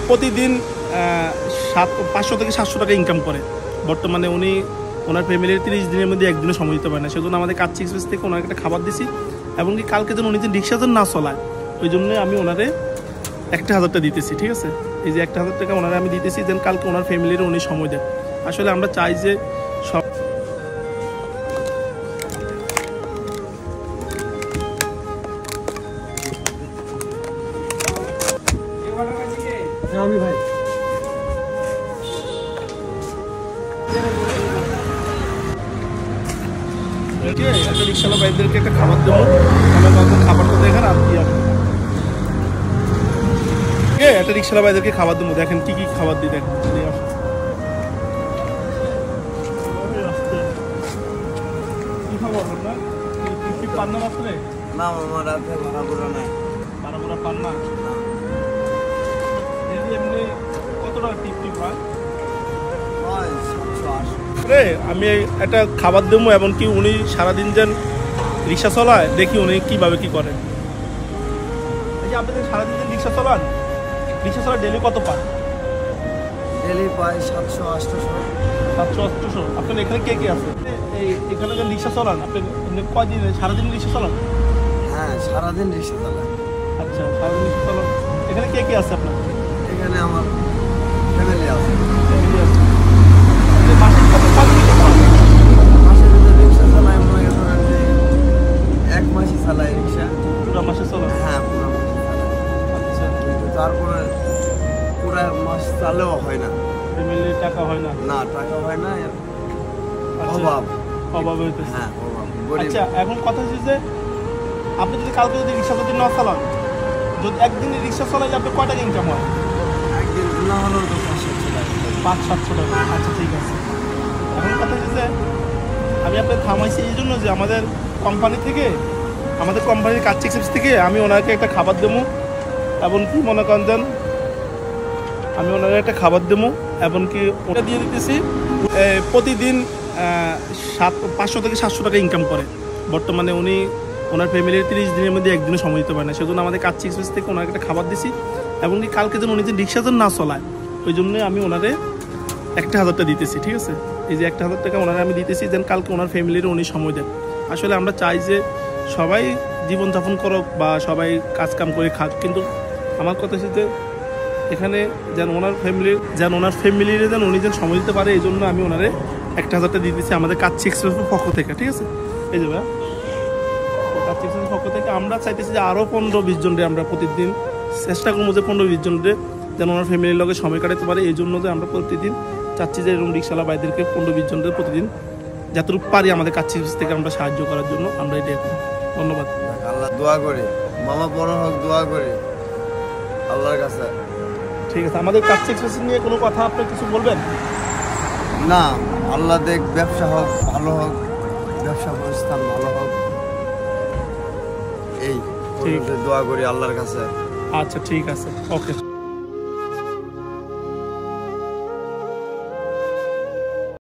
প্রতিদিন 500 থেকে 700 টাকা ইনকাম করে। বর্তমানে উনি ওনার ফ্যামিলির 30 দিনের মধ্যে একদিনও সময় দিতে পারে না, সেজন্য আমাদের কাচ্চি এক্সপ্রেস থেকে ওনাকে একটা খাবার দিছি। এবং কি কালকে যেন উনি যে রিক্সা যেন না চলায়, ওই জন্যই আমি ওনারে 1000 টাকা দিতেছি। ঠিক আছে, এই যে 1000 টাকা ওনারে আমি দিতেছি, যেন কালকে ওনার ফ্যামিলির উনি সময় দেন। আসলে আমরা চাই যে সব আমি ভাই একটা রিক্সাওয়ালা ভাইদেরকে একটা খাবার দেবো, খাবারটা দেখেন আর কি একটা রিক্সাওয়ালা ভাইদেরকে খাবার দেবো, দেখেন কি কি খাবার দিই দেখেন। কি খাবার না কি পান না রাত্রে? না আমার রাতে ভাড়া নাই। ভাড়া পান না? এমনি কত টাকা টিপ হয়? আমি একটা খাবার দেবো, এমনকি উনি সারাদিন যেন রিক্সা চলায়, দেখি উনি কীভাবে কী করেন। এই যে আপনাদের সারাদিন যেন রিক্সা চলান, রিক্সা চলা ডেলি কত পান? ডেলি পাই 700-800। আপনার এখানে কে কে আছে? এখানে যেন রিক্সা চলান, আপনি কয়দিন সারাদিন রিক্সা চলান? হ্যাঁ, সারাদিন রিক্সা চালায়। আচ্ছা, সারাদিন রিক্সা চলান। এখানে কে কে আছে আপনার? এখানে আমার ফ্যামিলি আছে। মাসে কত মাসে রিক্সা চালাই, মনে করেন যে 1 মাসই চালাই রিক্সা। পুরো মাসে চলান? হ্যাঁ, পুরো মাসে চালাই। আচ্ছা, কিন্তু তারপরে পুরো মাস চালেও হয় না, ফ্যামিলির টাকা হয় না? না, টাকা হয় না, অভাব হইতেছে। হ্যাঁ, অভাব। আচ্ছা, এখন কথা হচ্ছে যে আপনি যদি কালকে যদি রিক্সা যদি না চালান, যদি একদিনে রিক্সা চালাইলে আপনি কয় টাকা ইনকাম হয়? একদিন না হলেও তো 500 টাকা। 500-700 টাকা। আচ্ছা, ঠিক আছে। এখন কথা হচ্ছে যে আমি আপনাকে থামাইছি এই জন্য যে আমাদের কোম্পানির কাচ্চি এক্সপ্রেস থেকে আমি ওনাকে একটা খাবার দেবো, এবং কি মনে করেন দেন আমি ওনাকে একটা খাবার দেবো, এবং কি ওটা দিয়ে দিতেছি। প্রতিদিন 500 থেকে 700 টাকা ইনকাম করে। বর্তমানে উনি ওনার ফ্যামিলির 30 দিনের মধ্যে একদিনও সময় দিতে পারে না, সেজন্য আমাদের কাচ্চি এক্সপ্রেস থেকে ওনাকে একটা খাবার দিছি। এবং কি কালকে যেন উনি যে রিক্সা যেন না চলায়, ওই জন্যই আমি ওনারে 1000 টাকা দিতেছি। ঠিক আছে, এই যে 1000 টাকা ওনারে আমি দিতেছি, যেন কালকে ওনার ফ্যামিলির উনি সময় দেন। আসলে আমরা চাই যে সবাই জীবনযাপন করুক বা সবাই কাজকাম করে খাক, কিন্তু আমার কথা হচ্ছে যে এখানে যেন ওনার ফ্যামিলির যেন উনি যেন সময় দিতে পারে, এই জন্য আমি ওনারে 1000 টাকা দিতেছি আমাদের কাচ্চি এক্সপ্রেসের পক্ষ থেকে। ঠিক আছে, এই যে ভাই কাচ্চি এক্সপ্রেসের পক্ষ থেকে আমরা চাইতেছি যে আরও 15-20 জনরে আমরা প্রতিদিন চেষ্টা করবো যে 15-20 জনরে যেন ওনার ফ্যামিলির লগে সময় কাটাতে পারে। এই জন্য যে আমরা প্রতিদিন চাচ্ছি যে এরকম রিক্সাওয়ালা ভাইদেরকে 15-20 জনরে প্রতিদিন যতটুকু পারি আমাদের কাচ্চি এক্সপ্রেস থেকে আমরা সাহায্য করার জন্য আমরা এটাই করি। ধন্যবাদ। আল্লাহ দোয়া করে, মামা বড় হোক, দোয়া করে আল্লাহর কাছে। ঠিক আছে, আমাদের কাচ্চি এক্সপ্রেস নিয়ে কোনো কথা আপনি কিছু বলবেন? না, আল্লাহ দেখ, ব্যবসা হোক ভালো হোক, ব্যবসা প্রতিষ্ঠান ভালো হোক, এই দোয়া করি আল্লাহর কাছে। আচ্ছা, ঠিক আছে, ওকে।